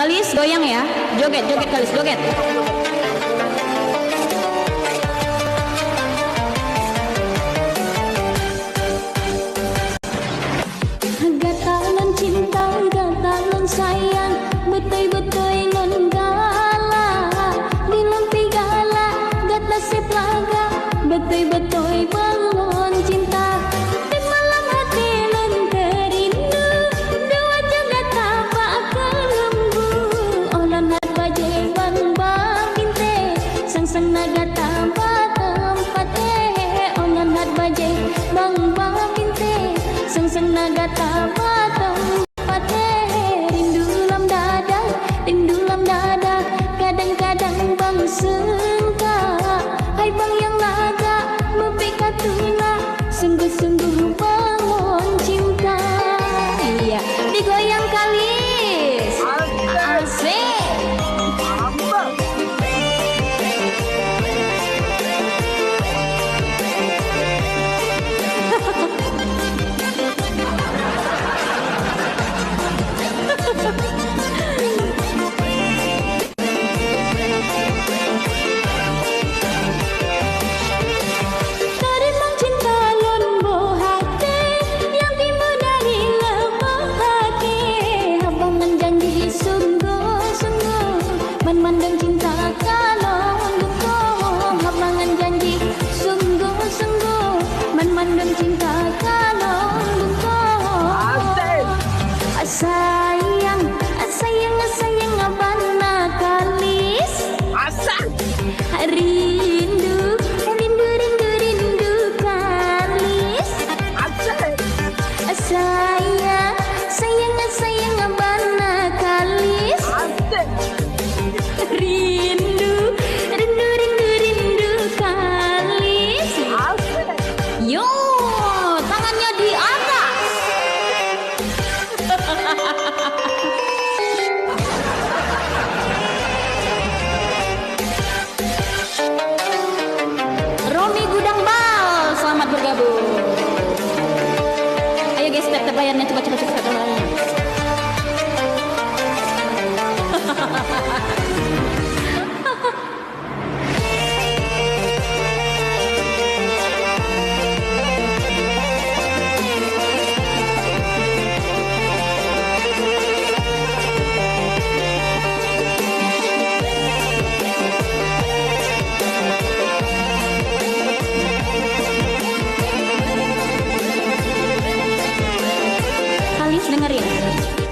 Kalis goyang ya, joget joget Kalis joget. Gatalan cinta, gatalan sayang, betul-betul non gala, di lampi gala, gata seplaga, betul-betul balon cinta. Di malam hati non terindu, dua juga tapak kelembu. Olon hat bajai bang bang binte, sang naga tambah tempat olon hat bajai bang bang binte, sang naga tambah tempat rindu lam dada, kadang-kadang bang sengka, hai bang yang laga, mempikat tuna, sungguh-sungguh bangun cinta. Iya, digoyang Kalis. Asik. Tarimang cinta lon bohate, yang timbul dari lembah hati. Habangan janji sungguh-sungguh, memandang cinta kalau dukung. Habangan janji sungguh-sungguh, memandang cinta kalau dukung. Sayang, sayang, sayang abana Kalis. Rindu, rindu, rindu, rindu Kalis. Sayang, sayang, sayang abana Kalis. Rindu, rindu, rindu, rindu Kalis. Yo, tangannya di atas. Romi Gudang Bal, selamat bergabung. Ayo guys, step bayarnya coba cepat bayarnya. Kalis dengerin.